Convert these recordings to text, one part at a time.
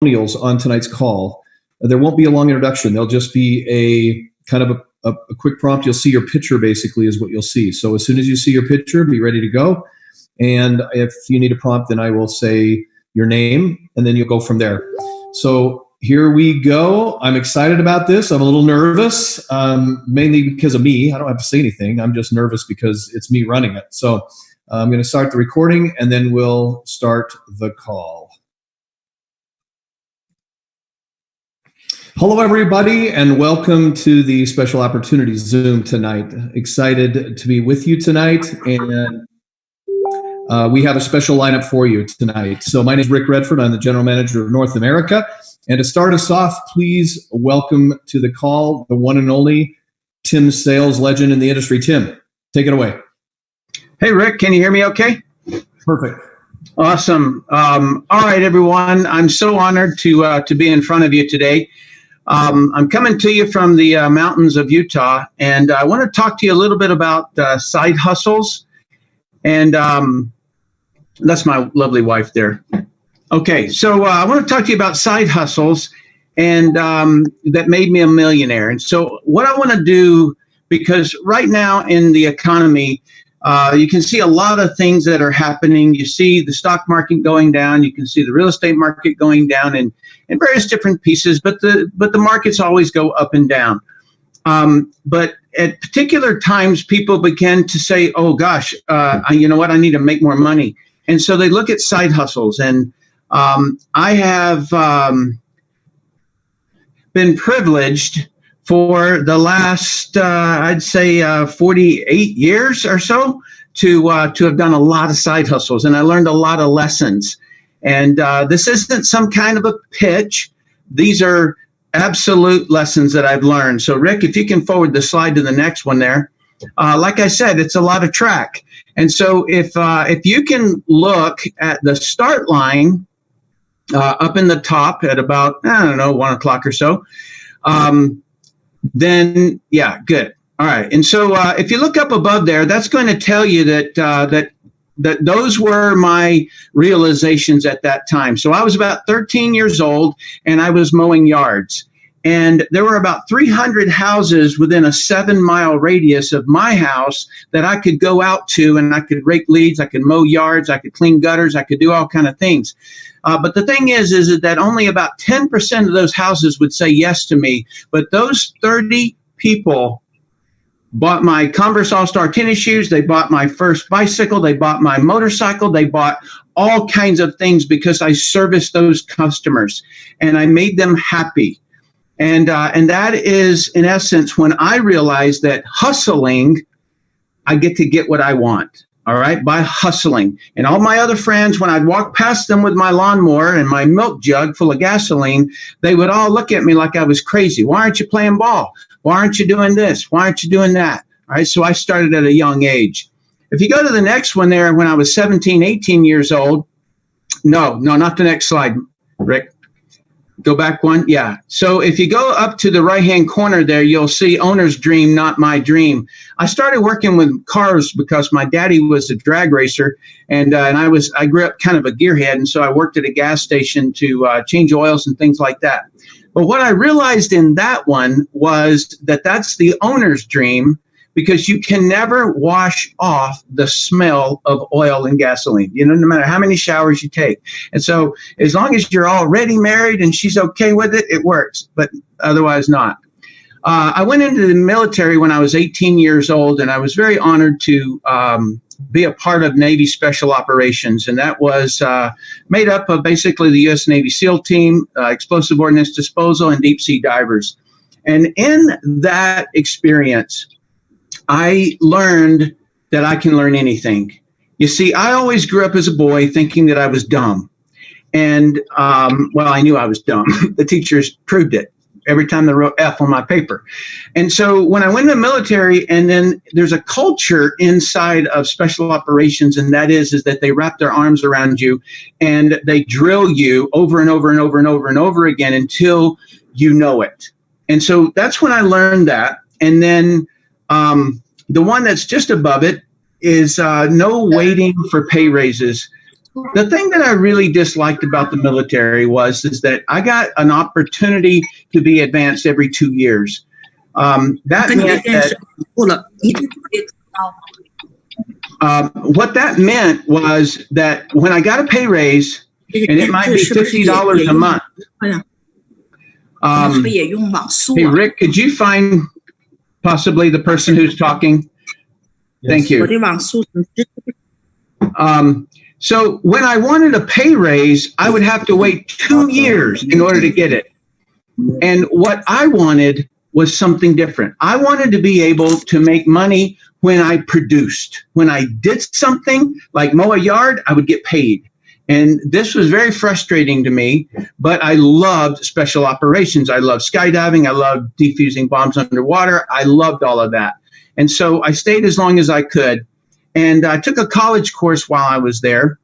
testimonials on tonight's call. There won't be a long introduction. There'll just be a kind of a quick prompt. You'll see your picture basically is what you'll see. So as soon as you see your picture, be ready to go. And if you need a prompt, then I will say your name and then you'll go from there. So here we go. I'm excited about this. I'm a little nervous, mainly because of me. I don't have to say anything. I'm just nervous because it's me running it. So I'm going to start the recording and then we'll start the call. Hello, everybody, and welcome to the Special Opportunities Zoom tonight. Excited to be with you tonight, and we have a special lineup for you tonight. So my name is Rick Redford. I'm the General Manager of North America. And to start us off, please welcome to the call the one and only Tim Sales, legend in the industry. Tim, take it away. Hey, Rick, can you hear me okay? Perfect. Awesome. All right, everyone. I'm so honored to be in front of you today. I'm coming to you from the mountains of Utah, and I want to talk to you a little bit about side hustles. And that's my lovely wife there. Okay, so I want to talk to you about side hustles and that made me a millionaire. And so what I want to do, because right now in the economy, you can see a lot of things that are happening. You see the stock market going down. You can see the real estate market going down in various different pieces, but the markets always go up and down. But at particular times, people begin to say, oh, gosh, you know what? I need to make more money. And so they look at side hustles. And I have been privileged for the last, I'd say, 48 years or so to have done a lot of side hustles. And I learned a lot of lessons. And this isn't some kind of a pitch. These are absolute lessons that I've learned. So, Rick, if you can forward the slide to the next one there. Like I said, it's a lot of track. And so if you can look at the start line up in the top at about, 1 o'clock or so, then, yeah, good. All right. And so if you look up above there, that's going to tell you that those were my realizations at that time. So I was about 13 years old and I was mowing yards. And there were about 300 houses within a 7-mile radius of my house that I could go out to, and I could rake leaves, I could mow yards, I could clean gutters, I could do all kind of things. But the thing is that only about 10% of those houses would say yes to me. But those 30 people bought my Converse All-Star tennis shoes. They bought my first bicycle. They bought my motorcycle. They bought all kinds of things because I serviced those customers and I made them happy. And that is, in essence, when I realized that hustling, I get what I want. All right, by hustling. And all my other friends, when I'd walk past them with my lawnmower and my milk jug full of gasoline, they would all look at me like I was crazy. Why aren't you playing ball? Why aren't you doing this? Why aren't you doing that? All right, so I started at a young age. If you go to the next one there, when I was 17, 18 years old, no, not the next slide, Rick. Go back one. Yeah. So if you go up to the right-hand corner there, you'll see owner's dream, not my dream. I started working with cars because my daddy was a drag racer, and I grew up kind of a gearhead, and so I worked at a gas station to change oils and things like that. But what I realized in that one was that that's the owner's dream, because you can never wash off the smell of oil and gasoline, no matter how many showers you take. And so as long as you're already married and she's okay with it, it works, but otherwise not. I went into the military when I was 18 years old, and I was very honored to be a part of Navy Special Operations. And that was made up of basically the U.S. Navy SEAL team, explosive ordnance disposal, and deep sea divers. And in that experience, I learned that I can learn anything. You see, I always grew up as a boy thinking that I was dumb. And, I knew I was dumb. The teachers proved it every time they wrote F on my paper. And so when I went in the military, and then there's a culture inside of special operations, and that is that they wrap their arms around you and they drill you over and over and over and over and over again until you know it. And so that's when I learned that. And then the one that's just above it is no waiting for pay raises. the thing that I really disliked about the military is that I got an opportunity to be advanced every 2 years. That meant that what that meant was that when I got a pay raise, and it might be $50 a month. Hey, Rick, could you find possibly the person who's talking? Yes. Thank you. So when I wanted a pay raise, I would have to wait 2 years in order to get it. And what I wanted was something different. I wanted to be able to make money when I produced. When I did something like mow a yard, I would get paid. And this was very frustrating to me, but I loved special operations. I loved skydiving. I loved defusing bombs underwater. I loved all of that. And so I stayed as long as I could. And I took a college course while I was there.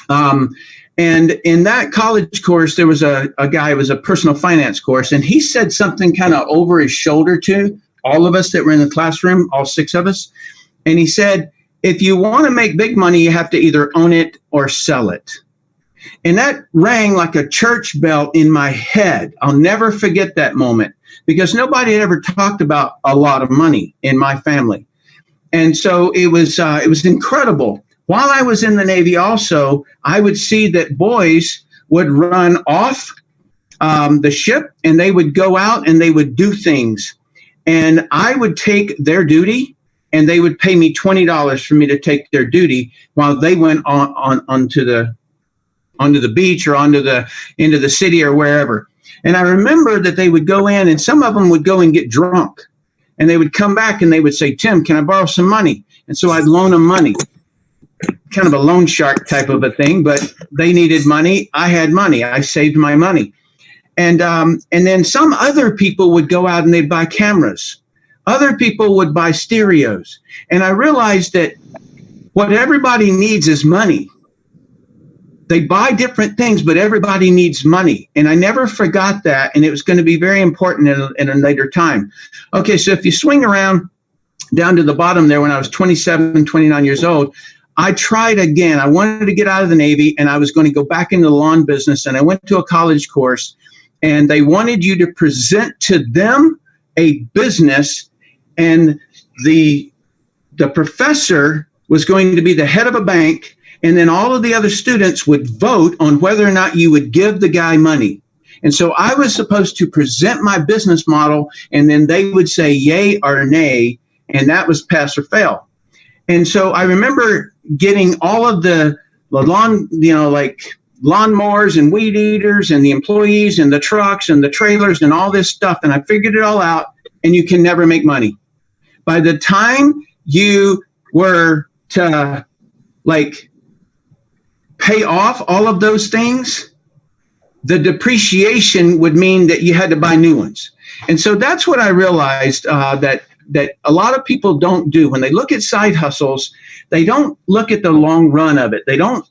And in that college course, there was a guy, it was a personal finance course, and he said something kind of over his shoulder to all of us that were in the classroom, all 6 of us. And he said, if you want to make big money, you have to either own it or sell it. And that rang like a church bell in my head. I'll never forget that moment because nobody had ever talked about a lot of money in my family. And so it was incredible. While I was in the Navy also, I would see that boys would run off the ship and they would go out and they would do things. And I would take their duty and they would pay me $20 for me to take their duty while they went onto the beach or into the city or wherever. And I remember that they would go in and some of them would go and get drunk. And they would come back and they would say, Tim, can I borrow some money? And so I'd loan them money. Kind of a loan shark type of a thing, but they needed money. I had money. I saved my money. And then some other people would go out and they'd buy cameras. Other people would buy stereos. And I realized that what everybody needs is money. They buy different things, but everybody needs money. And I never forgot that. And it was going to be very important in a later time. Okay, so if you swing around down to the bottom there when I was 27, 29 years old, I tried again. I wanted to get out of the Navy and I was going to go back into the lawn business. And I went to a college course and they wanted you to present to them a business. And the professor was going to be the head of a bank. And then all of the other students would vote on whether or not you would give the guy money. And so I was supposed to present my business model, and then they would say yay or nay, and that was pass or fail. And so I remember getting all of the lawn, like lawnmowers and weed eaters and the employees and the trucks and the trailers and all this stuff. And I figured it all out, and you can never make money. By the time you were to pay off all of those things, the depreciation would mean that you had to buy new ones. And so that's what I realized that a lot of people don't do. When they look at side hustles, they don't look at the long run of it. They don't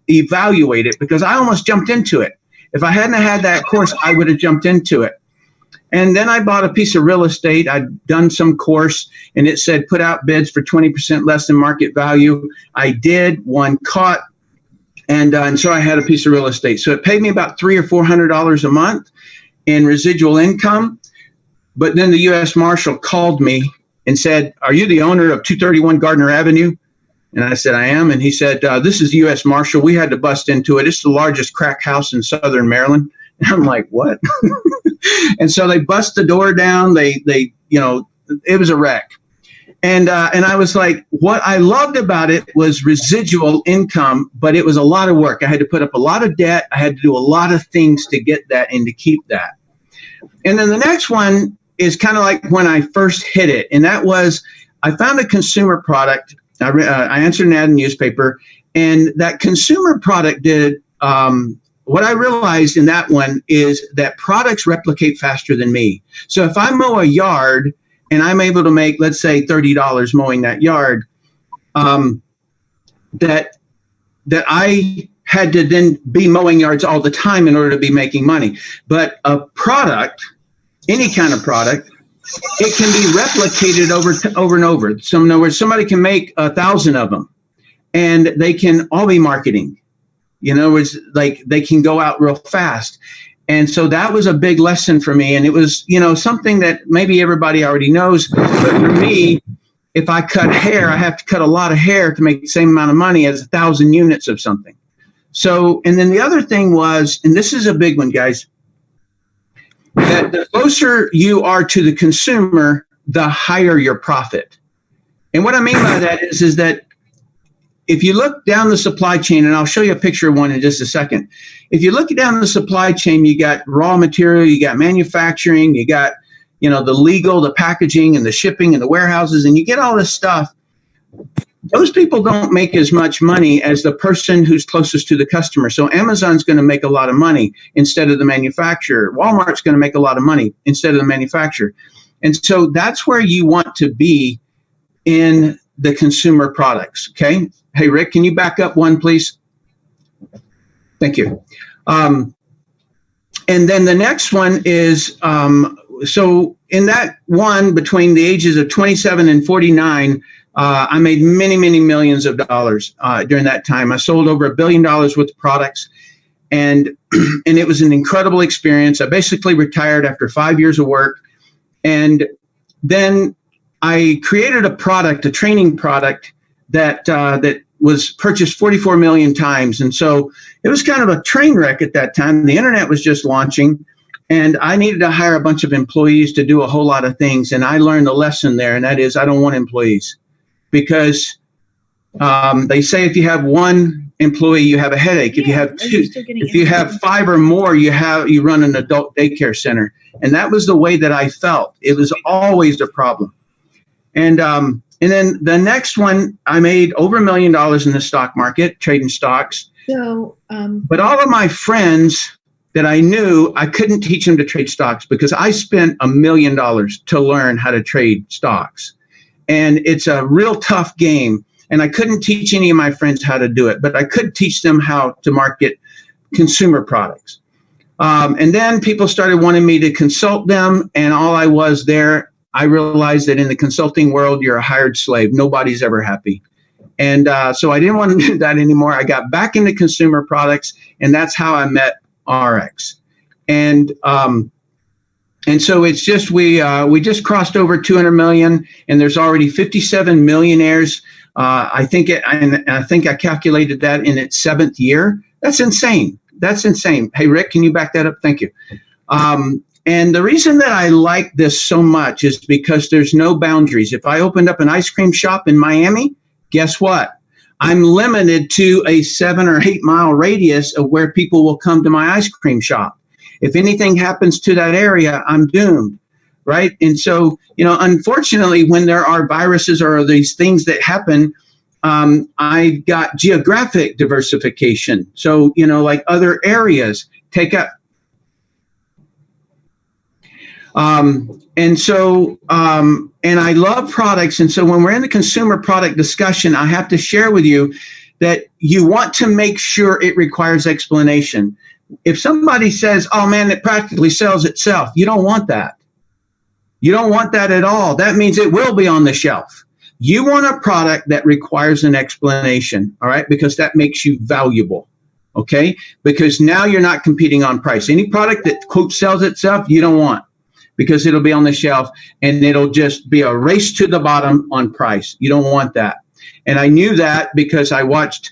evaluate it, because I almost jumped into it. If I hadn't had that course, I would have jumped into it. And then I bought a piece of real estate. I'd done some course and it said put out bids for 20% less than market value. I did, one caught. And so I had a piece of real estate. So it paid me about $300 or $400 a month in residual income. But then the U.S. Marshal called me and said, "Are you the owner of 231 Gardner Avenue?" And I said, "I am." And he said, "This is the U.S. Marshal. We had to bust into it. It's the largest crack house in Southern Maryland." And I'm like, "What?" And so they bust the door down. They it was a wreck. And I was like, what I loved about it was residual income, but it was a lot of work. I had to put up a lot of debt. I had to do a lot of things to get that and to keep that. And then the next one is kind of like when I first hit it. And that was, I found a consumer product. I answered an ad in the newspaper, and that consumer product did, what I realized in that one is that products replicate faster than me. So if I mow a yard and I'm able to make, let's say, $30 mowing that yard, that I had to then be mowing yards all the time in order to be making money. But a product, any kind of product, it can be replicated over and over. So in other words, somebody can make 1,000 of them. and they can all be marketing. It's like they can go out real fast. And so that was a big lesson for me. And it was, something that maybe everybody already knows. But for me, if I cut hair, I have to cut a lot of hair to make the same amount of money as 1,000 units of something. So, and then the other thing was, and this is a big one, guys, that the closer you are to the consumer, the higher your profit. And what I mean by that is that if you look down the supply chain, and I'll show you a picture of one in just a second. If you look down the supply chain, you got raw material, you got manufacturing, you got, the legal, the packaging and the shipping and the warehouses, and you get all this stuff. Those people don't make as much money as the person who's closest to the customer. So Amazon's going to make a lot of money instead of the manufacturer. Walmart's going to make a lot of money instead of the manufacturer. And so that's where you want to be in the consumer products. Okay. Hey, Rick, can you back up one, please? Thank you. And then the next one is, so in that one, between the ages of 27 and 49, I made many, many millions of dollars during that time. I sold over $1 billion worth of products, and it was an incredible experience. I basically retired after 5 years of work, and then I created a product, a training product that was purchased 44 million times. And so it was kind of a train wreck at that time. The internet was just launching, and I needed to hire a bunch of employees to do a whole lot of things. And I learned a lesson there, and that is I don't want employees, because they say if you have one employee, you have a headache. If you have two, if you have 5 or more, you run an adult daycare center. And that was the way that I felt. It was always a problem. And then the next one, I made over $1 million in the stock market, trading stocks. So, but all of my friends that I knew, I couldn't teach them to trade stocks because I spent $1 million to learn how to trade stocks. And it's a real tough game. And I couldn't teach any of my friends how to do it, but I could teach them how to market consumer products. And then people started wanting me to consult them, and all I was there, I realized that in the consulting world, you're a hired slave. Nobody's ever happy. And so I didn't want to do that anymore. I got back into consumer products, and that's how I met ARIIX. And so it's just, we just crossed over 200 million, and there's already 57 millionaires. I think I calculated that in its 7th year. That's insane. That's insane. Hey, Rick, can you back that up? Thank you. And the reason that I like this so much is because there's no boundaries. If I opened up an ice cream shop in Miami, guess what? I'm limited to a 7 or 8 mile radius of where people will come to my ice cream shop. If anything happens to that area, I'm doomed, right? And so, unfortunately, when there are viruses or these things that happen, I got geographic diversification. So, like other areas take up. And I love products. And so when we're in the consumer product discussion, I have to share with you that you want to make sure it requires explanation. If somebody says, oh man, it practically sells itself, you don't want that. You don't want that at all. That means it will be on the shelf. You want a product that requires an explanation, all right? Because that makes you valuable, okay? Because now you're not competing on price. Any product that, quote, sells itself, you don't want, because it'll be on the shelf and it'll just be a race to the bottom on price. You don't want that. And I knew that because I watched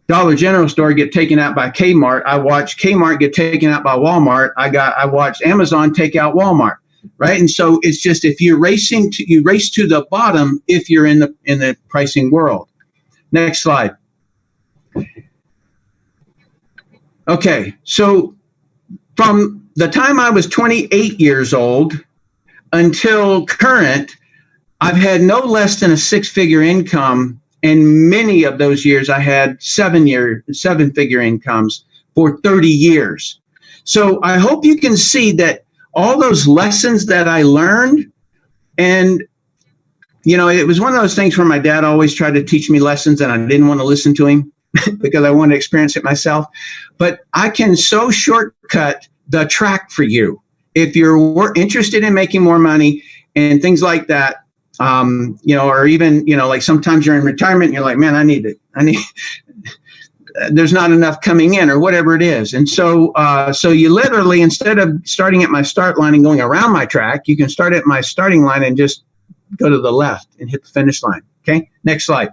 Dollar General store get taken out by Kmart. I watched Kmart get taken out by Walmart. I watched Amazon take out Walmart. Right. And so it's just, if you race to the bottom if you're in the pricing world. Next slide. Okay. So from the time I was 28 years old until current, I've had no less than a 6-figure income. And many of those years I had 7-figure incomes for 30 years. So I hope you can see that all those lessons that I learned, and, it was one of those things where my dad always tried to teach me lessons and I didn't want to listen to him because I wanted to experience it myself. But I can so shortcut the track for you. If you're interested in making more money and things like that, or even, like sometimes you're in retirement and you're like, man, I need there's not enough coming in or whatever it is. And so you literally, instead of starting at my start line and going around my track, you can start at my starting line and just go to the left and hit the finish line. Okay, next slide.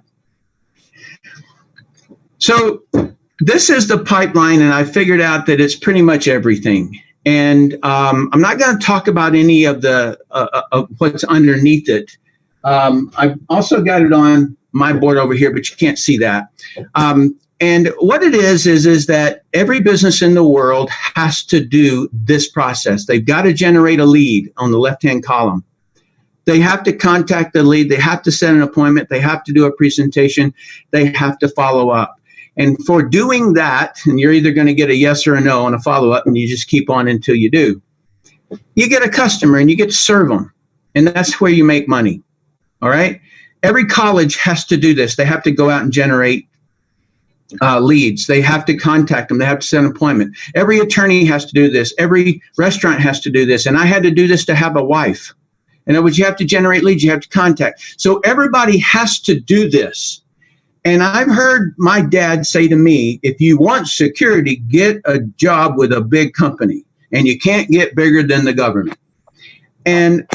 So this is the pipeline, and I figured out that it's pretty much everything. And I'm not going to talk about any of the of what's underneath it. I've also got it on my board over here, but you can't see that. And what it is that every business in the world has to do this process. They've got to generate a lead on the left-hand column. They have to contact the lead. They have to set an appointment. They have to do a presentation. They have to follow up. And for doing that, and you're either going to get a yes or a no on a follow-up, and you just keep on until you do, you get a customer and you get to serve them. And that's where you make money. All right? Every college has to do this. They have to go out and generate leads. They have to contact them. They have to set an appointment. Every attorney has to do this. Every restaurant has to do this. And I had to do this to have a wife. In other words, you have to generate leads. You have to contact. So everybody has to do this. And I've heard my dad say to me, if you want security, get a job with a big company. And you can't get bigger than the government. And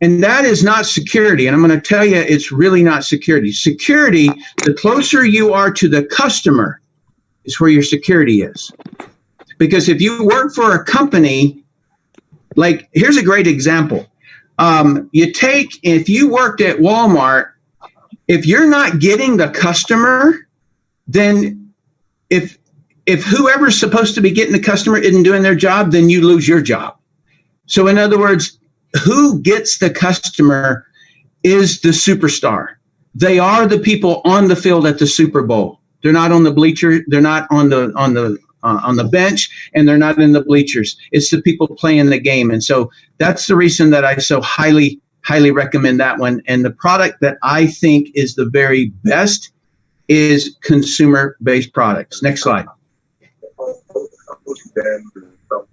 that is not security. And I'm going to tell you, it's really not security. Security, the closer you are to the customer, is where your security is. Because if you work for a company, like, here's a great example. If you worked at Walmart, if you're not getting the customer, then if whoever's supposed to be getting the customer isn't doing their job, then you lose your job. So in other words, who gets the customer is the superstar. They are the people on the field at the Super Bowl. They're not on the bleacher. They're not on the bench, and they're not in the bleachers. It's the people playing the game. And so that's the reason that I so highly recommend that one. And the product that I think is the very best is consumer-based products. Next slide.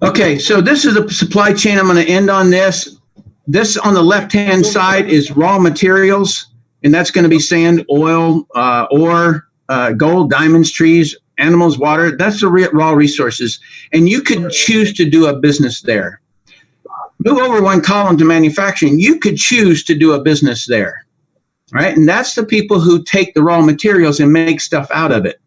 Okay, so this is the supply chain. I'm going to end on this. This on the left-hand side is raw materials, and that's going to be sand, oil, ore, gold, diamonds, trees, animals, water. That's the raw resources. And you could choose to do a business there. Move over one column to manufacturing. You could choose to do a business there, right? And that's the people who take the raw materials and make stuff out of it.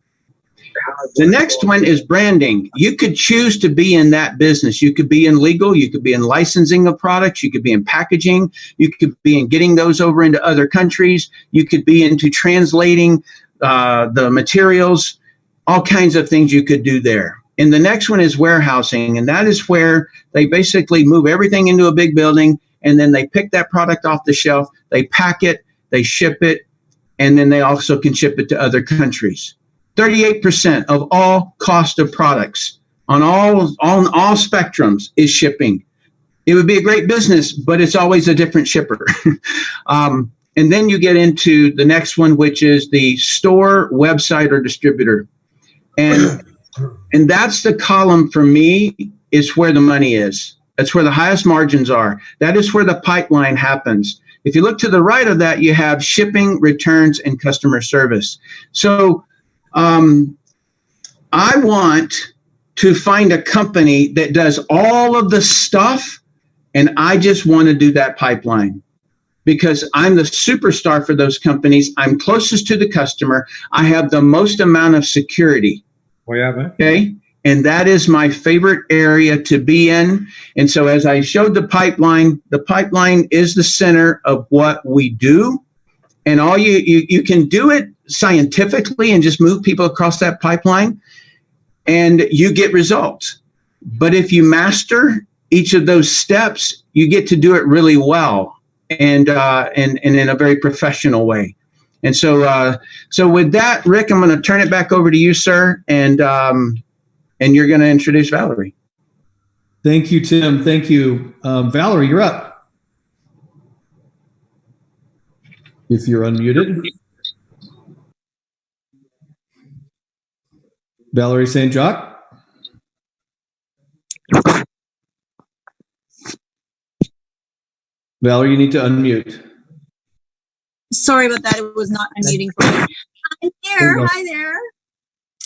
The next one is branding. You could choose to be in that business. You could be in legal. You could be in licensing of products. You could be in packaging. You could be in getting those over into other countries. You could be into translating the materials, all kinds of things you could do there. And the next one is warehousing. And that is where they basically move everything into a big building, and then they pick that product off the shelf. They pack it, they ship it, and then they also can ship it to other countries. 38% of all cost of products on all spectrums is shipping. It would be a great business, but it's always a different shipper. And then you get into the next one, which is the store, website, or distributor. And that's the column for me, is where the money is. That's where the highest margins are. That is where the pipeline happens. If you look to the right of that, you have shipping, returns, and customer service. So I want to find a company that does all of the stuff, and I just want to do that pipeline because I'm the superstar for those companies. I'm closest to the customer. I have the most amount of security. Okay. And that is my favorite area to be in. And so as I showed the pipeline is the center of what we do. And all you can do it scientifically and just move people across that pipeline and you get results. But if you master each of those steps, you get to do it really well and in a very professional way. And so with that, Rick, I'm going to turn it back over to you, sir. And you're going to introduce Valerie. Thank you, Tim. Thank you. Valerie, you're up. If you're unmuted. Valerie St. Jacques. Valerie, you need to unmute. Sorry about that. It was not unmuting for me. Hi there. Hi there.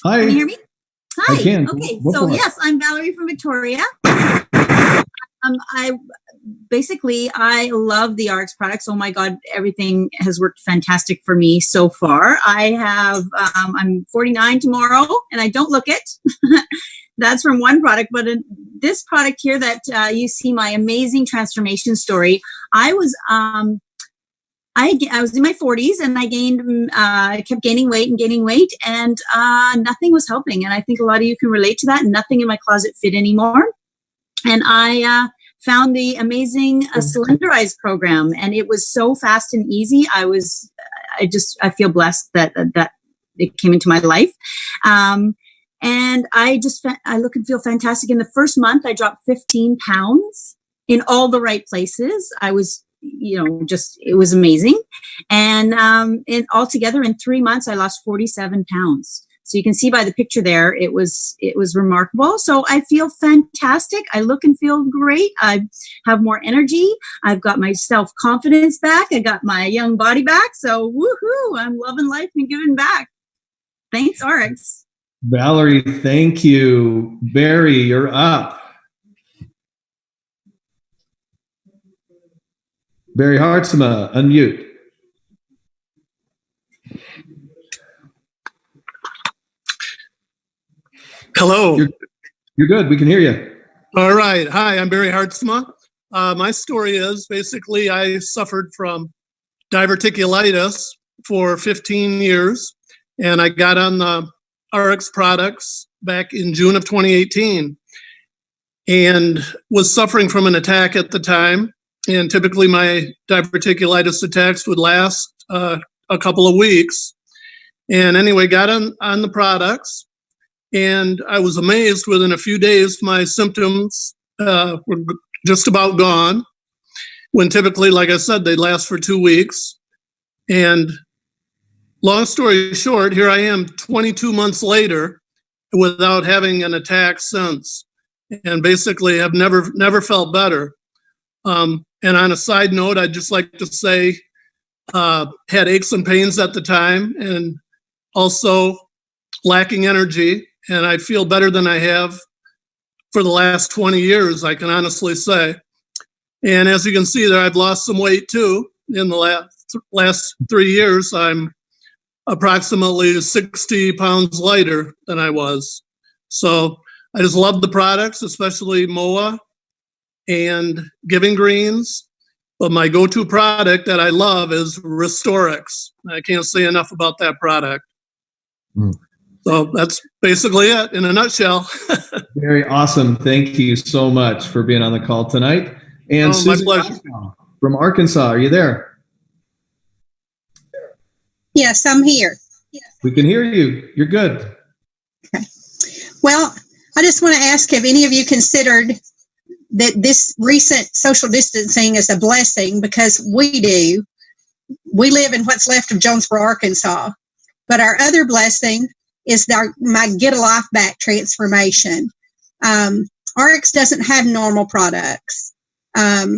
Hi. Can you hear me? Hi. I can. Okay. So yes, I'm Valerie from Victoria. I love the ARIIX products. Oh my God, everything has worked fantastic for me so far. I'm 49 tomorrow and I don't look it. That's from one product, but in this product here that you see my amazing transformation story, I was in my 40s and I kept gaining weight, and nothing was helping. And I think a lot of you can relate to that. Nothing in my closet fit anymore. And I found the amazing Cylinderize program, and it was so fast and easy. I feel blessed that it came into my life. And I look and feel fantastic. In the first month, I dropped 15 pounds in all the right places. I was, it was amazing. And altogether in 3 months, I lost 47 pounds. So you can see by the picture there, it was remarkable. So I feel fantastic. I look and feel great. I have more energy. I've got my self-confidence back. I got my young body back. So woohoo, I'm loving life and giving back. Thanks, ARIIX. Valerie, thank you. Barry, you're up. Barry Hartzema, unmute. Hello. You're good. We can hear you. All right. Hi, I'm Barry Hartzema. My story is basically I suffered from diverticulitis for 15 years, and I got on the ARIIX products back in June of 2018 and was suffering from an attack at the time. And typically my diverticulitis attacks would last a couple of weeks. And anyway, got on the products, and I was amazed within a few days my symptoms were just about gone, when typically, like I said, they last for 2 weeks. And long story short, here I am 22 months later without having an attack since, and basically have never felt better. And on a side note, I'd just like to say, had aches and pains at the time and also lacking energy. And I feel better than I have for the last 20 years, I can honestly say. And as you can see there, I've lost some weight too. In the last 3 years, I'm approximately 60 pounds lighter than I was. So I just love the products, especially MOA and Giving Greens. But my go-to product that I love is ARIIX. I can't say enough about that product. So that's basically it in a nutshell. Very awesome. Thank you so much for being on the call tonight. And my pleasure. From Arkansas, are you there? Yes, I'm here. We can hear you. You're good. Okay. Well, I just want to ask, have any of you considered that this recent social distancing is a blessing? Because we do. We live in what's left of Jonesboro, Arkansas. But our other blessing is my Get a Life Back transformation. ARIIX doesn't have normal products. I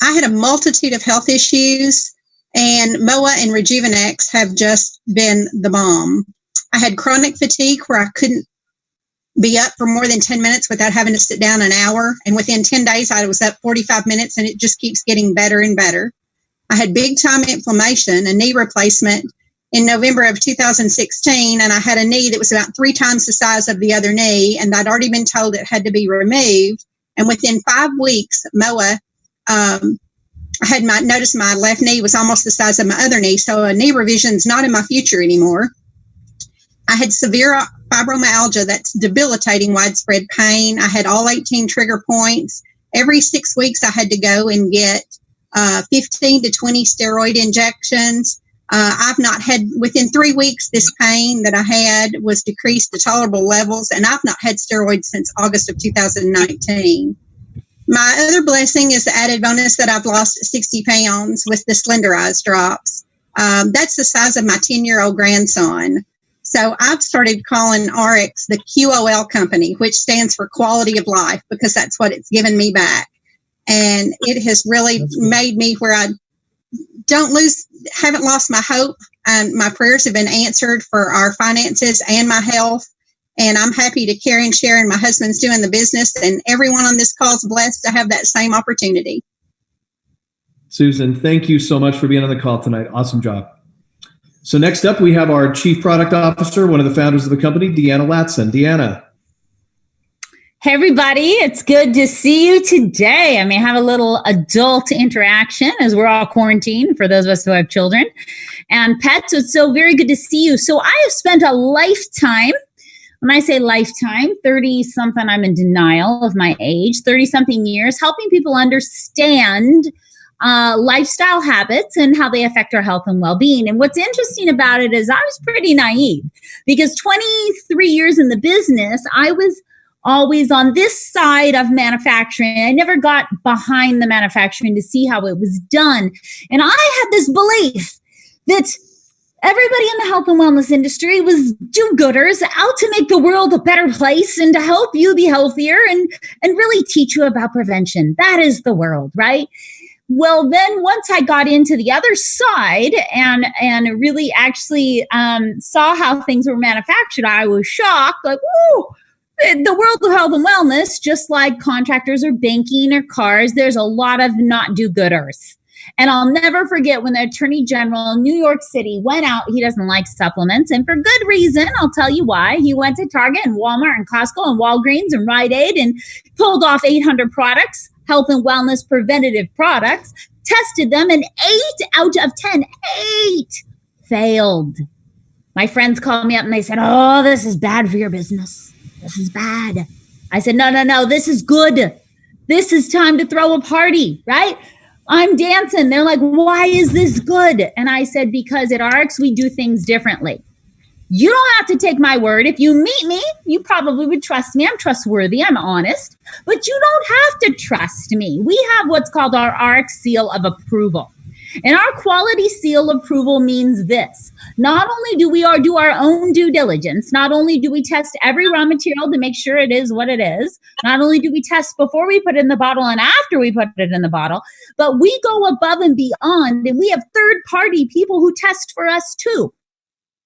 had a multitude of health issues, and MOA and Rejuvenex have just been the bomb. I had chronic fatigue where I couldn't be up for more than 10 minutes without having to sit down an hour. And within 10 days, I was up 45 minutes, and it just keeps getting better and better. I had big time inflammation, a knee replacement in November of 2016, and I had a knee that was about 3 times the size of the other knee, and I'd already been told it had to be removed. And within 5 weeks, MOA, I had noticed my left knee was almost the size of my other knee, so a knee revision is not in my future anymore. I had severe fibromyalgia that's debilitating widespread pain. I had all 18 trigger points. Every 6 weeks, I had to go and get 15 to 20 steroid injections. I've not had, within 3 weeks, this pain that I had was decreased to tolerable levels, and I've not had steroids since August of 2019. My other blessing is the added bonus that I've lost 60 pounds with the Cylinderize drops. That's the size of my 10-year-old grandson. So I've started calling ARIIX the QOL company, which stands for quality of life, because that's what it's given me back. And it has really made me where haven't lost my hope. My prayers have been answered for our finances and my health. And I'm happy to carry and share, and my husband's doing the business, and everyone on this call is blessed to have that same opportunity. Susan, thank you so much for being on the call tonight. Awesome job. So next up, we have our Chief Product Officer, one of the founders of the company, Deanna Latson. Deanna. Hey, everybody. It's good to see you today. I may have a little adult interaction as we're all quarantined for those of us who have children and pets. So it's so very good to see you. So I have spent a lifetime. When I say lifetime, 30-something, I'm in denial of my age, 30-something years, helping people understand lifestyle habits and how they affect our health and well-being. And what's interesting about it is I was pretty naive because 23 years in the business, I was always on this side of manufacturing. I never got behind the manufacturing to see how it was done. And I had this belief that everybody in the health and wellness industry was do-gooders out to make the world a better place and to help you be healthier and really teach you about prevention. That is the world, right? Well, then once I got into the other side and really actually saw how things were manufactured, I was shocked, like, whoa, the world of health and wellness, just like contractors or banking or cars, there's a lot of not do-gooders. And I'll never forget when the Attorney General in New York City went out. He doesn't like supplements, and for good reason. I'll tell you why. He went to Target and Walmart and Costco and Walgreens and Rite Aid and pulled off 800 products, health and wellness preventative products, tested them, and 8 out of 10 failed. My friends called me up and they said, "Oh, this is bad for your business. This is bad." I said, no, this is good. This is time to throw a party, right? I'm dancing. They're like, "Why is this good?" And I said, because at ARIIX, we do things differently. You don't have to take my word. If you meet me, you probably would trust me. I'm trustworthy. I'm honest. But you don't have to trust me. We have what's called our ARIIX seal of approval. And our quality seal of approval means this. Not only do we do our own due diligence, not only do we test every raw material to make sure it is what it is, not only do we test before we put it in the bottle and after we put it in the bottle, but we go above and beyond, and we have third-party people who test for us too.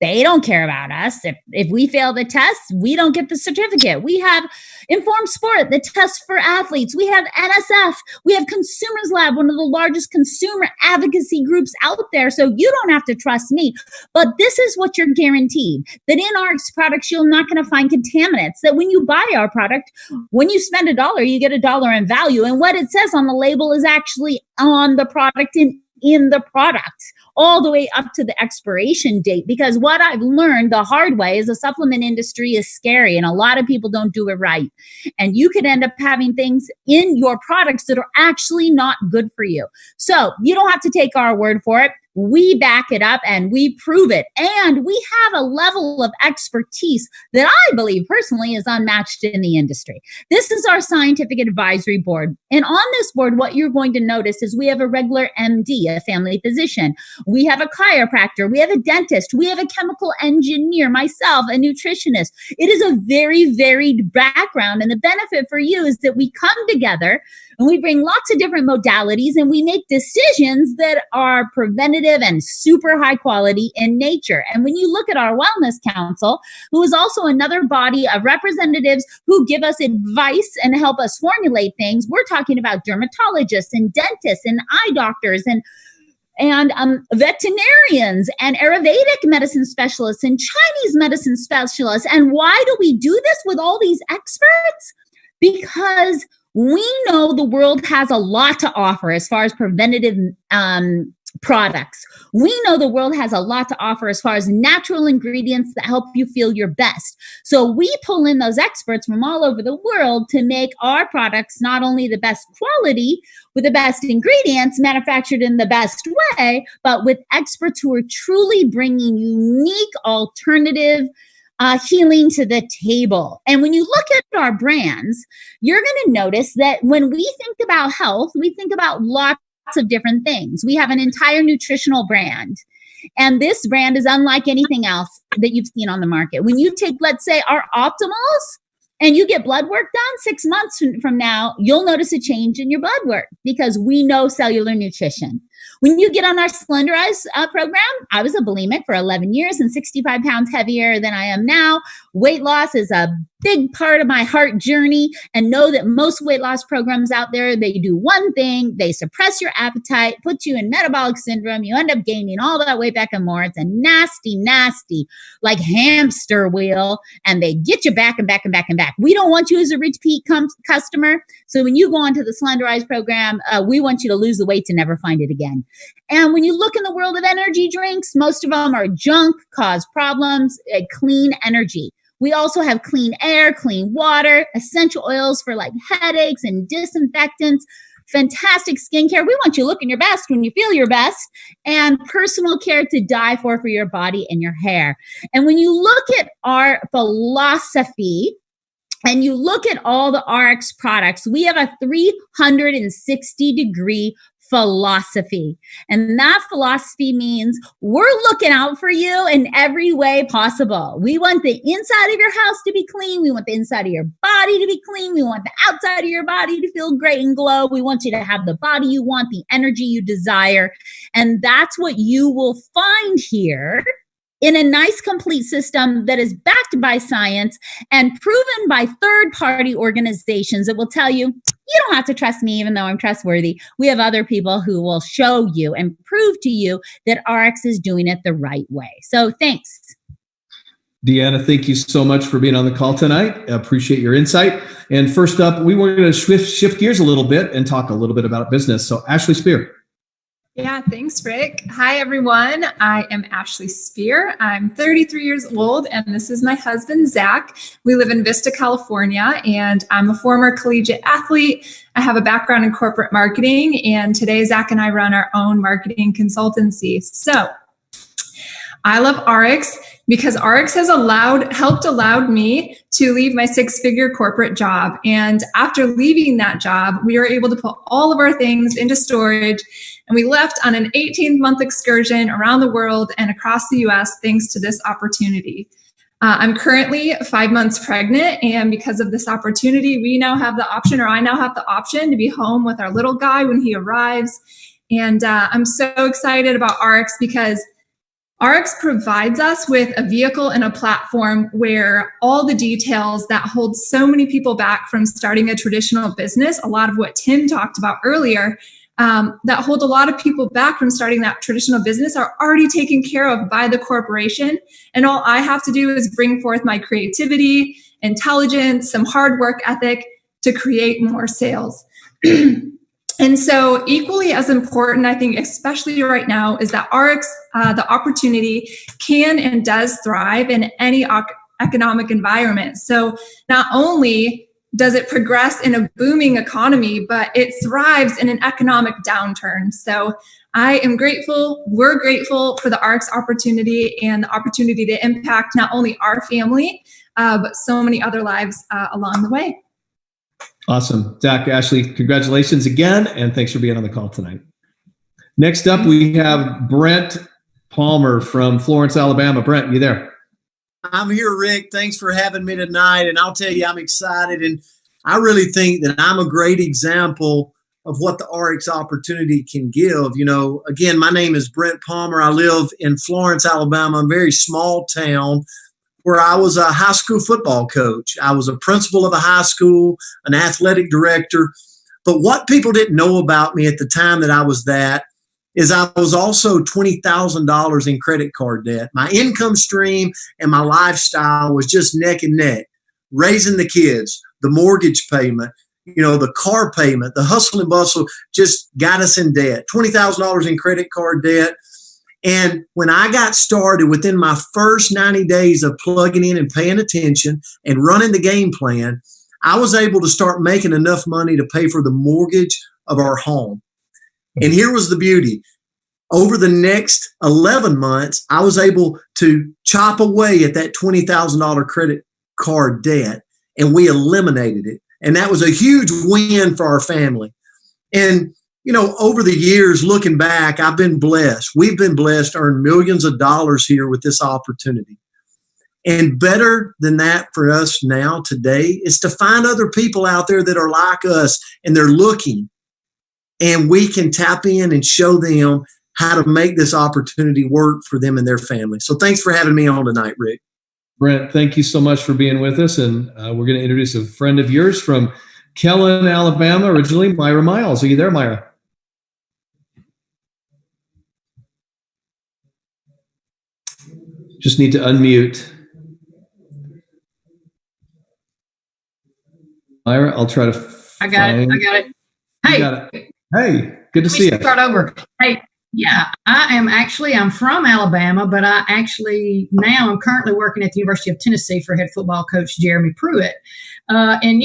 They don't care about us. If we fail the test, we don't get the certificate. We have Informed Sport that tests for athletes. We have NSF. We have Consumers Lab, one of the largest consumer advocacy groups out there. So you don't have to trust me. But this is what you're guaranteed, that in ARIIX products, you're not going to find contaminants, that when you buy our product, when you spend $1, you get $1 in value. And what it says on the label is actually on the product in the product, all the way up to the expiration date. Because what I've learned the hard way is the supplement industry is scary and a lot of people don't do it right. And you could end up having things in your products that are actually not good for you. So you don't have to take our word for it. We back it up and we prove it. And we have a level of expertise that I believe personally is unmatched in the industry. This is our scientific advisory board. And on this board, what you're going to notice is we have a regular MD, a family physician. We have a chiropractor. We have a dentist. We have a chemical engineer, myself, a nutritionist. It is a very varied background. And the benefit for you is that we come together and we bring lots of different modalities and we make decisions that are preventative and super high quality in nature. And when you look at our Wellness Council, who is also another body of representatives who give us advice and help us formulate things, we're talking about dermatologists and dentists and eye doctors and veterinarians and Ayurvedic medicine specialists and Chinese medicine specialists. And why do we do this with all these experts? Because we know the world has a lot to offer as far as preventative products. We know the world has a lot to offer as far as natural ingredients that help you feel your best. So we pull in those experts from all over the world to make our products not only the best quality with the best ingredients manufactured in the best way, but with experts who are truly bringing unique alternative healing to the table. And when you look at our brands, you're going to notice that when we think about health, we think about lots of different things. We have an entire nutritional brand. And this brand is unlike anything else that you've seen on the market. When you take, let's say, our Optimals, and you get blood work done 6 months from now, you'll notice a change in your blood work because we know cellular nutrition. When you get on our Slenderize program, I was a bulimic for 11 years and 65 pounds heavier than I am now. Weight loss is a big part of my heart journey, and know that most weight loss programs out there, they do one thing: they suppress your appetite, put you in metabolic syndrome. You end up gaining all that weight back and more. It's a nasty, like hamster wheel, and they get you back and back and back and back. We don't want you as a repeat customer. So when you go onto the Slenderize program, we want you to lose the weight to never find it again. And when you look in the world of energy drinks, most of them are junk, cause problems, clean energy. We also have clean air, clean water, essential oils for like headaches and disinfectants, fantastic skincare. We want you looking your best when you feel your best, and personal care to die for your body and your hair. And when you look at our philosophy, and you look at all the ARIIX products, we have a 360-degree philosophy. And that philosophy means we're looking out for you in every way possible. We want the inside of your house to be clean. We want the inside of your body to be clean. We want the outside of your body to feel great and glow. We want you to have the body you want, the energy you desire. And that's what you will find here in a nice, complete system that is backed by science and proven by third-party organizations that will tell you, you don't have to trust me, even though I'm trustworthy. We have other people who will show you and prove to you that ARIIX is doing it the right way. So thanks. Deanna, thank you so much for being on the call tonight. I appreciate your insight. And first up, we were going to shift gears a little bit and talk a little bit about business. So Ashley Spear. Yeah, thanks, Rick. Hi, everyone. I am Ashley Spear. I'm 33 years old, and this is my husband, Zach. We live in Vista, California, and I'm a former collegiate athlete. I have a background in corporate marketing, and today Zach and I run our own marketing consultancy. So I love ARIIX because ARIIX has helped allowed me to leave my 6-figure corporate job. And after leaving that job, we were able to put all of our things into storage, and we left on an 18-month excursion around the world and across the US thanks to this opportunity. I'm currently 5 months pregnant, and because of this opportunity, I now have the option to be home with our little guy when he arrives. And I'm so excited about ARIIX because ARIIX provides us with a vehicle and a platform where all the details that hold so many people back from starting a traditional business, a lot of what Tim talked about earlier, that hold a lot of people back from starting that traditional business are already taken care of by the corporation. And all I have to do is bring forth my creativity, intelligence, some hard work ethic to create more sales. And so equally as important, I think, especially right now, is that ARIIX, the opportunity, can and does thrive in any economic environment. So not only does it progress in a booming economy, but it thrives in an economic downturn. So I am grateful, we're grateful for the ARIIX opportunity and the opportunity to impact not only our family, but so many other lives along the way. Awesome. Zach, Ashley, congratulations again, and thanks for being on the call tonight. Next up, we have Brent Palmer from Florence, Alabama. Brent, you there? I'm here, Rick. Thanks for having me tonight, and I'll tell you, I'm excited, and I really think that I'm a great example of what the ARIIX opportunity can give. You know, again, my name is Brent Palmer. I live in Florence, Alabama, a very small town where I was a high school football coach. I was a principal of a high school, an athletic director. But what people didn't know about me at the time that I was that is I was also $20,000 in credit card debt. My income stream and my lifestyle was just neck and neck. Raising the kids, the mortgage payment, you know, the car payment, the hustle and bustle just got us in debt. $20,000 in credit card debt. And when I got started, within my first 90 days of plugging in and paying attention and running the game plan, I was able to start making enough money to pay for the mortgage of our home. And here was the beauty. Over the next 11 months, I was able to chop away at that $20,000 credit card debt, and we eliminated it. And that was a huge win for our family. And you know, over the years, looking back, I've been blessed. We've been blessed to earn millions of dollars here with this opportunity. And better than that for us now today is to find other people out there that are like us and they're looking. and we can tap in and show them how to make this opportunity work for them and their family. So thanks for having me on tonight, Rick. Brent, thank you so much for being with us. And we're going to introduce a friend of yours from Kellen, Alabama, originally, Myra Miles. Are you there, Myra? Just need to unmute. Myra, I'll try to I got it. Hey. Got it. Hey, good to see you. Start over. Hey, yeah, I'm from Alabama, but I'm currently working at the University of Tennessee for head football coach Jeremy Pruitt. And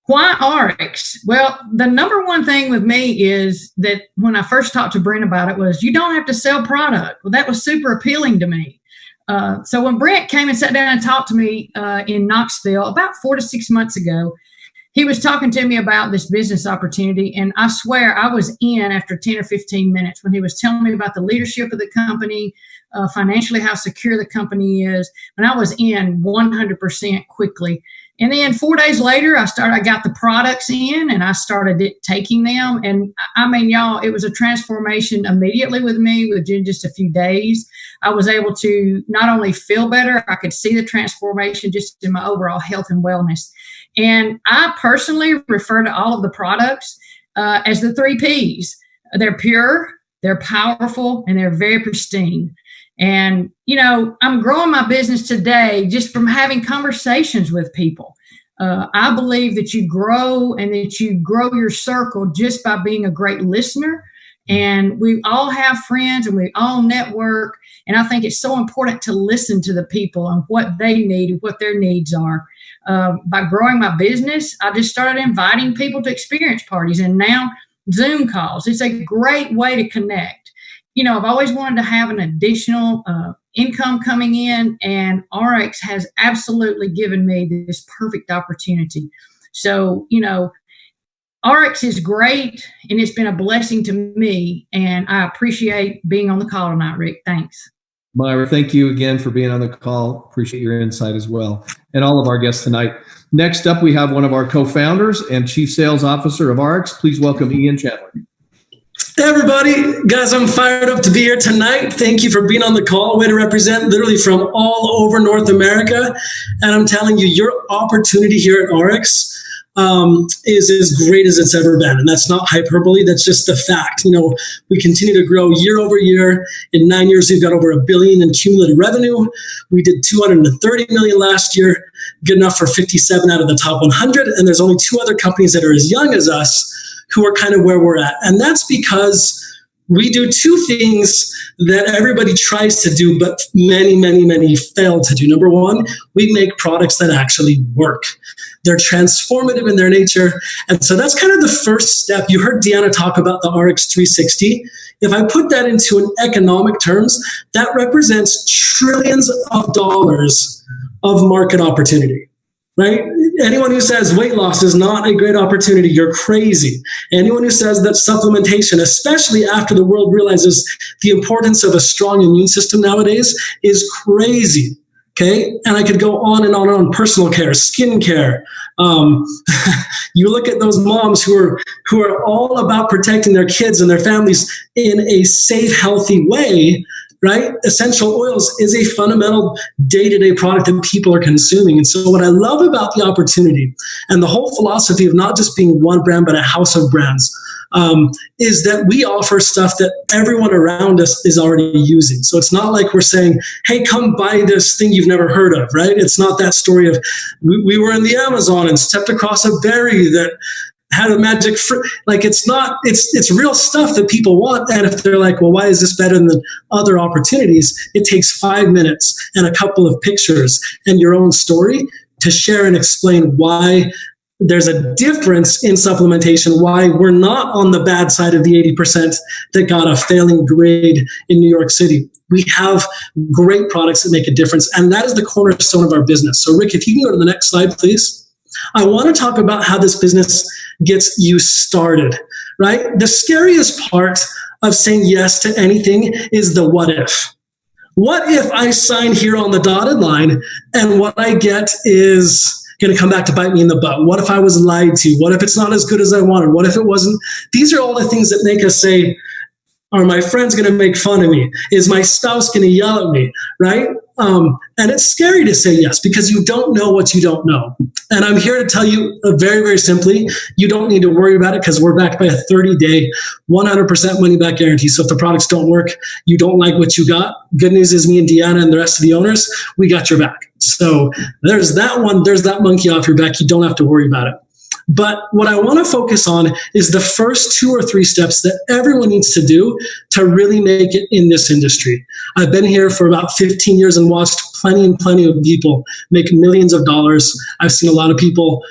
why ARIIX? Well, the number one thing with me is that when I first talked to Brent about it was you don't have to sell product. Well, that was super appealing to me. So when Brent came and sat down and talked to me in Knoxville about 4 to 6 months ago, he was talking to me about this business opportunity, and I swear I was in after 10 or 15 minutes when he was telling me about the leadership of the company, financially how secure the company is, and I was in 100% quickly. And then 4 days later, I got the products in and I started taking them. And I mean, y'all, it was a transformation immediately with me within just a few days. I was able to not only feel better, I could see the transformation just in my overall health and wellness. And I personally refer to all of the products as the 3 Ps. They're pure, they're powerful, and they're very pristine. And, I'm growing my business today just from having conversations with people. I believe that you grow and that you grow your circle just by being a great listener. And we all have friends and we all network. And I think it's so important to listen to the people and what they need and what their needs are. By growing my business, I just started inviting people to experience parties and now Zoom calls. It's a great way to connect. I've always wanted to have an additional income coming in, and ARIIX has absolutely given me this perfect opportunity. So, ARIIX is great, and it's been a blessing to me, and I appreciate being on the call tonight, Rick. Thanks. Myra, thank you again for being on the call. Appreciate your insight as well, and all of our guests tonight. Next up, we have one of our co-founders and Chief Sales Officer of ARIIX. Please welcome Ian Chandler. Hey everybody, guys, I'm fired up to be here tonight. Thank you for being on the call. Way to represent literally from all over North America. And I'm telling you, your opportunity here at ARIIX is as great as it's ever been. And that's not hyperbole, that's just the fact. We continue to grow year over year. In 9 years, we've got over $1 billion in cumulative revenue. We did $230 million last year, good enough for 57 out of the top 100. And there's only 2 other companies that are as young as us who are kind of where we're at. And that's because we do 2 things that everybody tries to do, but many, many, many fail to do. Number 1, we make products that actually work. They're transformative in their nature. And so that's kind of the first step. You heard Deanna talk about the ARIIX 360. If I put that into an economic terms, that represents trillions of dollars of market opportunity. Right? Anyone who says weight loss is not a great opportunity, you're crazy. Anyone who says that supplementation, especially after the world realizes the importance of a strong immune system nowadays, is crazy. Okay? And I could go on and on and on. Personal care, skin care. You look at those moms who are all about protecting their kids and their families in a safe, healthy way. Right? Essential oils is a fundamental day-to-day product that people are consuming. And so what I love about the opportunity and the whole philosophy of not just being one brand, but a house of brands, is that we offer stuff that everyone around us is already using. So it's not like we're saying, hey, come buy this thing you've never heard of, right? It's not that story of we were in the Amazon and stepped across a berry that had a magic fruit. Like it's real stuff that people want. And if they're like, well, why is this better than other opportunities? It takes 5 minutes and a couple of pictures and your own story to share and explain why there's a difference in supplementation, why we're not on the bad side of the 80% that got a failing grade in New York City. We have great products that make a difference. And that is the cornerstone of our business. So Rick, if you can go to the next slide, please. I want to talk about how this business gets you started, right? The scariest part of saying yes to anything is the what if. What if I sign here on the dotted line and what I get is going to come back to bite me in the butt? What if I was lied to? What if it's not as good as I wanted? What if it wasn't? These are all the things that make us say, are my friends going to make fun of me? Is my spouse going to yell at me, right? And it's scary to say yes because you don't know what you don't know. And I'm here to tell you very, very simply, you don't need to worry about it because we're backed by a 30-day, 100% money-back guarantee. So if the products don't work, you don't like what you got, good news is me and Deanna and the rest of the owners, we got your back. So there's that one. There's that monkey off your back. You don't have to worry about it. But what I want to focus on is the first 2 or 3 steps that everyone needs to do to really make it in this industry. I've been here for about 15 years and watched plenty and plenty of people make millions of dollars. I've seen a lot of people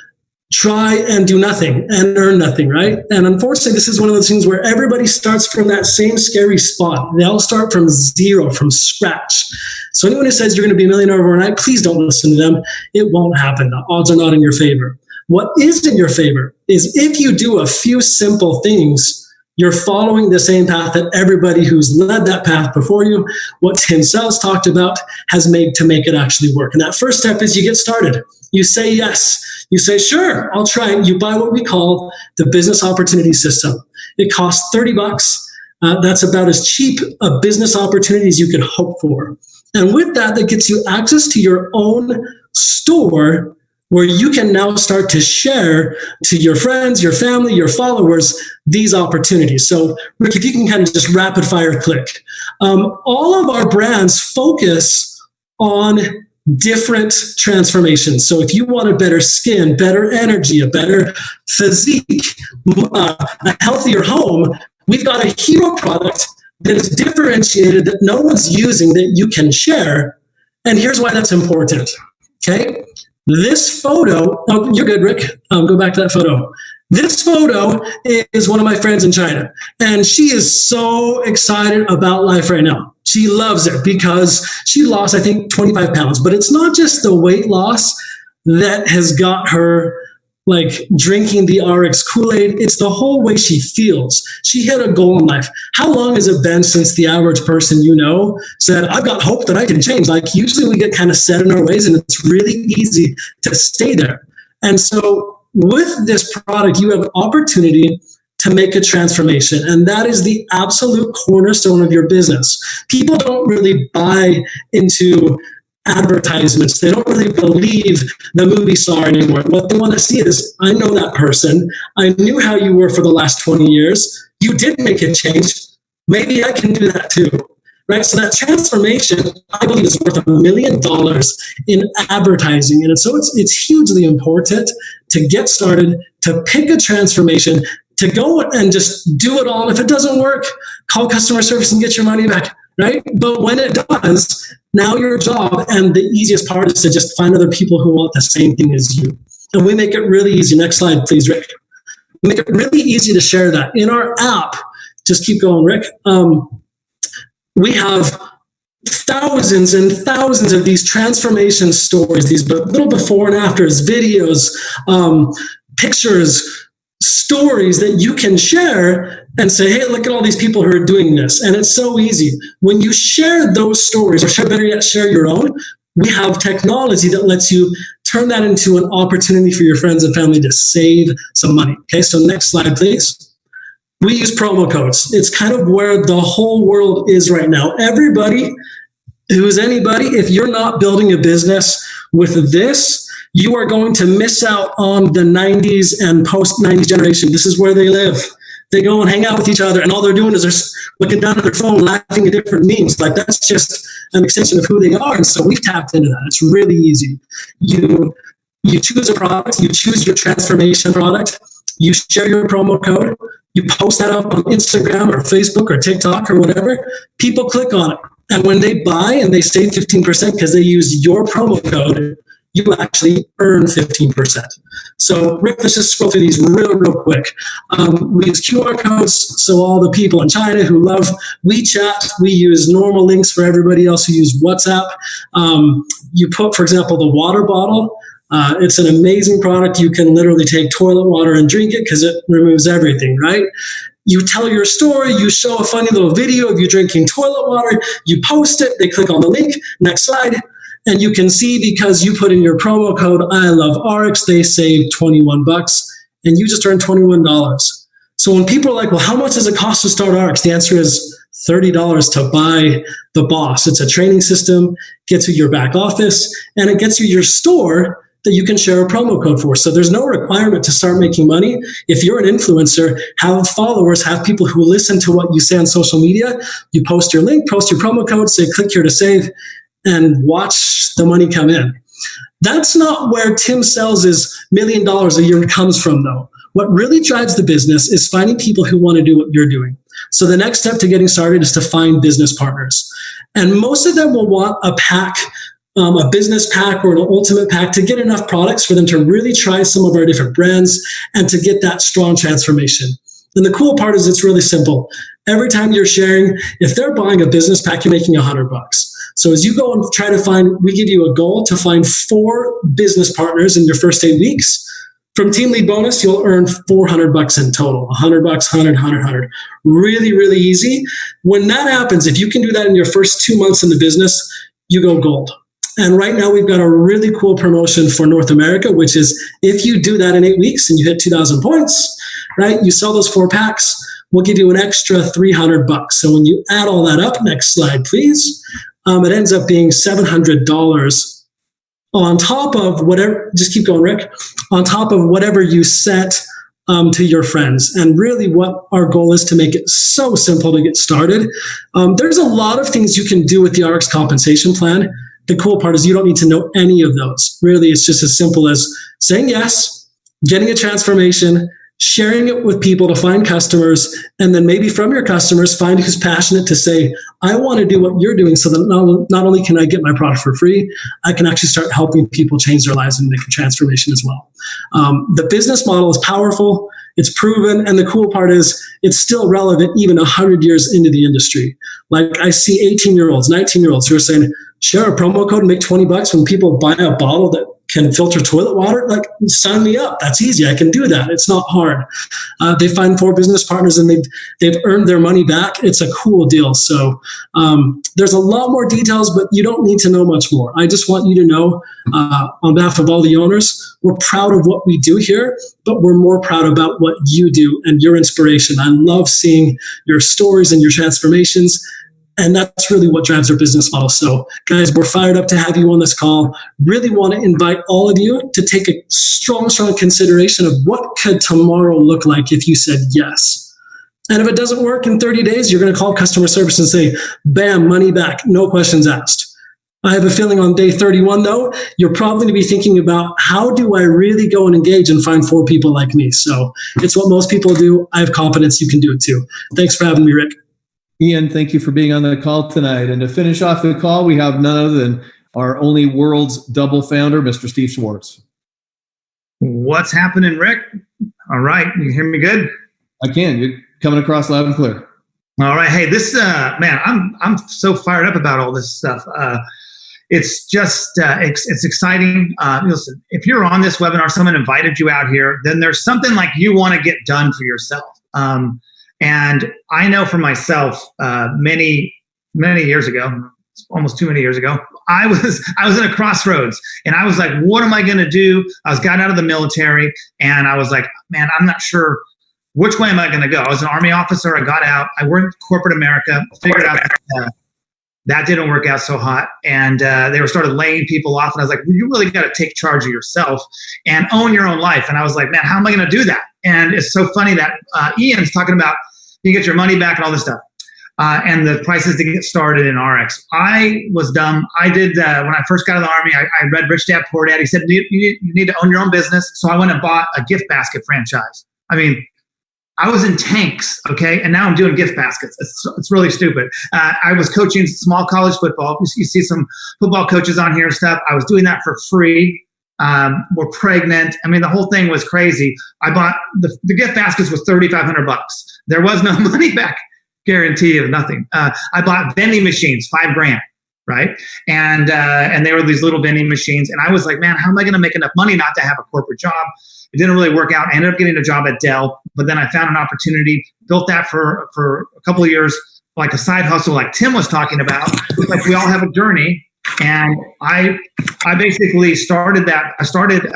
try and do nothing and earn nothing, right? And unfortunately, this is one of those things where everybody starts from that same scary spot. They all start from zero, from scratch. So anyone who says you're going to be a millionaire overnight, please don't listen to them. It won't happen. The odds are not in your favor. What is in your favor is if you do a few simple things, you're following the same path that everybody who's led that path before you, what Tim Sells talked about, has made to make it actually work. And that first step is you get started. You say yes. You say, sure, I'll try it. You buy what we call the business opportunity system. It costs $30. That's about as cheap a business opportunity as you could hope for. And with that, that gets you access to your own store where you can now start to share to your friends, your family, your followers, these opportunities. So, Rick, if you can kind of just rapid fire click. All of our brands focus on different transformations. So if you want a better skin, better energy, a better physique, a healthier home, we've got a hero product that is differentiated that no one's using that you can share. And here's why that's important, okay? This photo, oh, you're good, Rick. Go back to that photo. This photo is one of my friends in China, and she is so excited about life right now. She loves it because she lost, I think, 25 pounds. But it's not just the weight loss that has got her like drinking the ARIIX Kool-Aid. It's the whole way she feels. She hit a goal in life. How long has it been since the average person you know said, I've got hope that I can change? Like usually we get kind of set in our ways and it's really easy to stay there. And so with this product, you have an opportunity to make a transformation. And that is the absolute cornerstone of your business. People don't really buy into advertisements. They don't really believe the movie star anymore. What they want to see is, I know that person. I knew how you were for the last 20 years. You did make a change. Maybe I can do that too. Right? So that transformation, I believe, is worth $1 million in advertising. And so it's hugely important to get started, to pick a transformation, to go and just do it all. And if it doesn't work, call customer service and get your money back. Right? But when it does, now your job and the easiest part is to just find other people who want the same thing as you. And we make it really easy. Next slide, please, Rick. We make it really easy to share that. In our app, just keep going, Rick. We have thousands and thousands of these transformation stories, these little before and afters, videos, pictures, stories that you can share and say, hey, look at all these people who are doing this. And it's so easy. When you share those stories, or better yet, share your own, we have technology that lets you turn that into an opportunity for your friends and family to save some money. Okay, so next slide, please. We use promo codes. It's kind of where the whole world is right now. Everybody who's anybody, if you're not building a business with this, you are going to miss out on the 90s and post-90s generation. This is where they live. They go and hang out with each other, and all they're doing is they're looking down at their phone, laughing at different memes. Like, that's just an extension of who they are. And so we've tapped into that. It's really easy. You choose a product, you choose your transformation product, you share your promo code, you post that up on Instagram or Facebook or TikTok or whatever, people click on it. And when they buy and they save 15% because they use your promo code, you actually earn 15%. So, Rick, let's just scroll through these real quick. We use QR codes, so all the people in China who love WeChat, we use normal links for everybody else who use WhatsApp. You put, for example, the water bottle. It's an amazing product. You can literally take toilet water and drink it because it removes everything, right? You tell your story, you show a funny little video of you drinking toilet water, you post it, they click on the link, next slide, And you can see because you put in your promo code, I love ARIIX, they save $21 and you just earned $21. So when people are like, well, how much does it cost to start ARIIX? The answer is $30 to buy the boss. It's a training system, gets you your back office, and it gets you your store that you can share a promo code for. So there's no requirement to start making money. If you're an influencer, have followers, have people who listen to what you say on social media, you post your link, post your promo code, say click here to save, and watch the money come in. That's not where Tim Sells' $1 million a year comes from, though. What really drives the business is finding people who want to do what you're doing. So the next step to getting started is to find business partners. And most of them will want a pack, a business pack or an ultimate pack to get enough products for them to really try some of our different brands and to get that strong transformation. And the cool part is it's really simple. Every time you're sharing, if they're buying a business pack, you're making $100. So as you go and try to find, we give you a goal to find 4 business partners in your first 8 weeks. From Team Lead Bonus, you'll earn $400 in total, $100, 100, 100, 100. Really, really easy. When that happens, if you can do that in your first 2 months in the business, you go gold. And right now we've got a really cool promotion for North America, which is if you do that in 8 weeks and you hit 2,000 points, right? You sell those 4 packs, we'll give you an extra $300. So when you add all that up, next slide, please, it ends up being $700 on top of whatever, just keep going, Rick, on top of whatever you set to your friends. And really what our goal is to make it so simple to get started. There's a lot of things you can do with the ARIIX compensation plan. The cool part is you don't need to know any of those. Really, it's just as simple as saying yes, getting a transformation, sharing it with people to find customers, and then maybe from your customers, find who's passionate to say, I want to do what you're doing so that not only can I get my product for free, I can actually start helping people change their lives and make a transformation as well. The business model is powerful, it's proven, and the cool part is it's still relevant even 100 years into the industry. Like I see 18-year-olds, 19-year-olds who are saying, share a promo code and make $20 when people buy a bottle that can filter toilet water. Like, sign me up. That's easy. I can do that. It's not hard. They find 4 business partners and they've earned their money back. It's a cool deal. So there's a lot more details, but you don't need to know much more. I just want you to know, on behalf of all the owners, we're proud of what we do here, but we're more proud about what you do and your inspiration. I love seeing your stories and your transformations. And that's really what drives our business model. So guys, we're fired up to have you on this call. Really want to invite all of you to take a strong consideration of what could tomorrow look like if you said yes. And if it doesn't work in 30 days, you're going to call customer service and say, bam, money back, no questions asked. I have a feeling on day 31, though, you're probably going to be thinking about how do I really go and engage and find 4 people like me? So it's what most people do. I have confidence you can do it too. Thanks for having me, Rick. Ian, thank you for being on the call tonight. And to finish off the call, we have none other than our only world's double founder, Mr. Steve Swartz. What's happening, Rick? All right. You hear me good? I can. You're coming across loud and clear. All right. Hey, this, man, I'm so fired up about all this stuff. It's just, it's exciting. Listen, if you're on this webinar, someone invited you out here, then there's something like you want to get done for yourself. And I know for myself, many years ago, almost too many years ago, I was in a crossroads and I was like, what am I going to do? I was got out of the military and I was like, man, I'm not sure which way am I going to go? I was an Army officer. I got out. I worked in corporate America, figured out that didn't work out so hot. And they were started laying people off. And I was like, well, you really got to take charge of yourself and own your own life. And I was like, man, how am I going to do that? And it's so funny that Ian's talking about you get your money back and all this stuff. And the prices to get started in ARIIX. I was dumb. I did, when I first got out of the Army, I read Rich Dad Poor Dad. He said, you need to own your own business. So I went and bought a gift basket franchise. I mean, I was in tanks, okay? And now I'm doing gift baskets. It's really stupid. I was coaching small college football. You see some football coaches on here and stuff. I was doing that for free. We're pregnant. I mean, the whole thing was crazy. I bought the gift baskets was $3,500. There was no money back guarantee of nothing. I bought vending machines, $5,000, right? And they were these little vending machines. And I was like, man, how am I going to make enough money not to have a corporate job? It didn't really work out. I ended up getting a job at Dell, but then I found an opportunity, built that for a couple of years, like a side hustle, like Tim was talking about. Like we all have a journey. And I basically started that. I started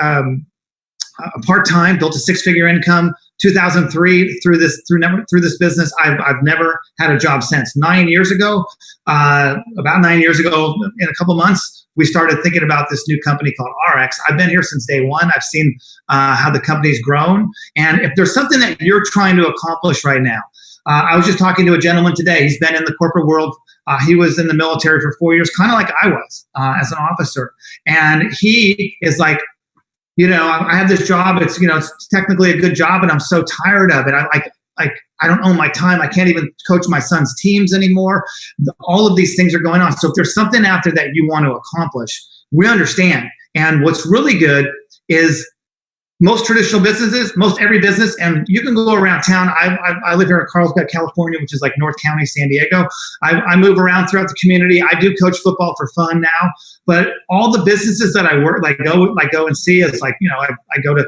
part-time, built a six-figure income. 2003 through this business. I've never had a job since. 9 years ago, about 9 years ago, in a couple months, we started thinking about this new company called ARIIX. I've been here since day one. I've seen how the company's grown. And if there's something that you're trying to accomplish right now, I was just talking to a gentleman today. He's been in the corporate world. He was in the military for 4 years, kind of like I was as an officer. And he is like, I have this job. It's, it's technically a good job, and I'm so tired of it. I don't own my time. I can't even coach my son's teams anymore. All of these things are going on. So if there's something out there that you want to accomplish, we understand. And what's really good is most traditional businesses, most every business, and you can go around town. I live here in Carlsbad, California, which is like North County, San Diego. I move around throughout the community. I do coach football for fun now, but all the businesses that I work, go and see, it's like, I go to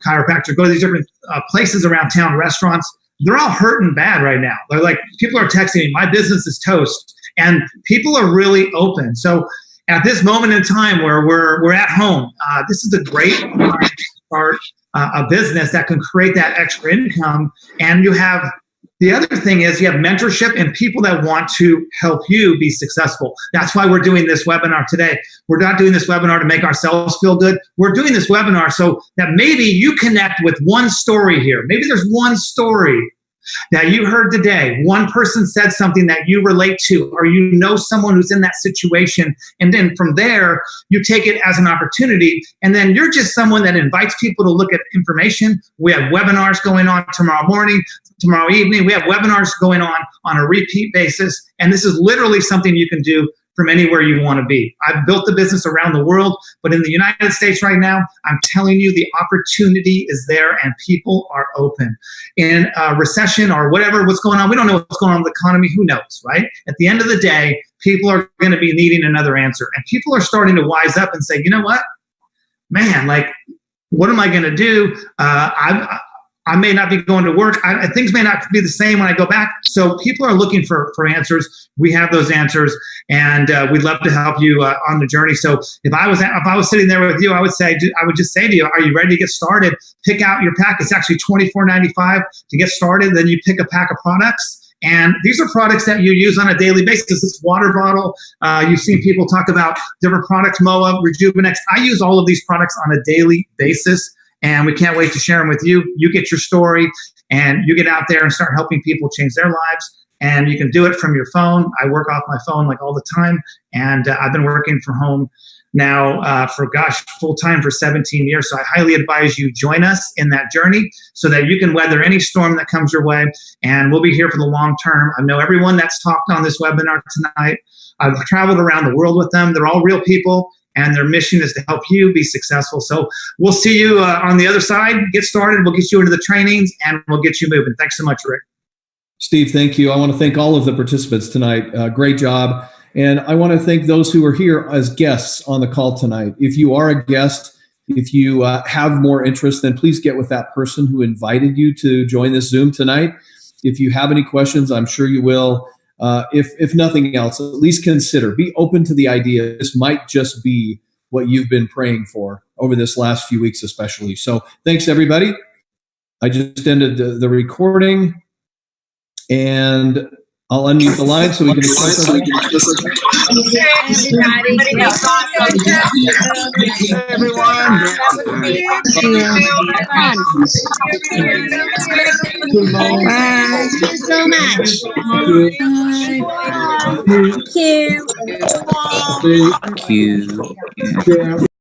chiropractor, go to these different places around town, restaurants. They're all hurting bad right now. They're like, people are texting me, my business is toast, and people are really open. So at this moment in time where we're at home, this is a great time to start a business that can create that extra income. And you have, the other thing is you have mentorship and people that want to help you be successful. That's why we're doing this webinar today. We're not doing this webinar to make ourselves feel good. We're doing this webinar so that maybe you connect with one story here. Maybe there's one story that you heard today. One person said something that you relate to, or someone who's in that situation. And then from there, you take it as an opportunity. And then you're just someone that invites people to look at information. We have webinars going on tomorrow morning, tomorrow evening. We have webinars going on a repeat basis. And this is literally something you can do from anywhere you want to be. I've built the business around the world, but in the United States right now, I'm telling you, the opportunity is there and people are open. In a recession or what's going on, we don't know what's going on with the economy. Who knows, right? At the end of the day, people are going to be needing another answer. And people are starting to wise up and say, you know what, man, what am I going to do? I may not be going to work. Things may not be the same when I go back. So people are looking for answers. We have those answers, and we'd love to help you on the journey. So if I was sitting there with you, I would just say to you, are you ready to get started? Pick out your pack. It's actually $24.95 to get started. Then you pick a pack of products. And these are products that you use on a daily basis. This water bottle, you've seen people talk about different products, MOA, Rejuvenex. I use all of these products on a daily basis. And we can't wait to share them with you. You get your story and you get out there and start helping people change their lives. And you can do it from your phone. I work off my phone all the time. And I've been working from home now full time for 17 years. So I highly advise you join us in that journey so that you can weather any storm that comes your way. And we'll be here for the long term. I know everyone that's talked on this webinar tonight. I've traveled around the world with them. They're all real people. And their mission is to help you be successful. So we'll see you on the other side. Get started. We'll get you into the trainings and we'll get you moving. Thanks so much, Rick. Steve, thank you. I want to thank all of the participants tonight. Great job. And I want to thank those who are here as guests on the call tonight. If you are a guest, if you have more interest, then please get with that person who invited you to join this Zoom tonight. If you have any questions, I'm sure you will. If nothing else, at least consider, be open to the idea. This might just be what you've been praying for over this last few weeks, especially. So thanks, everybody. I just ended the recording, and I'll unmute the line so we can discuss everyone. Thank you so much. Thank you. Thank you.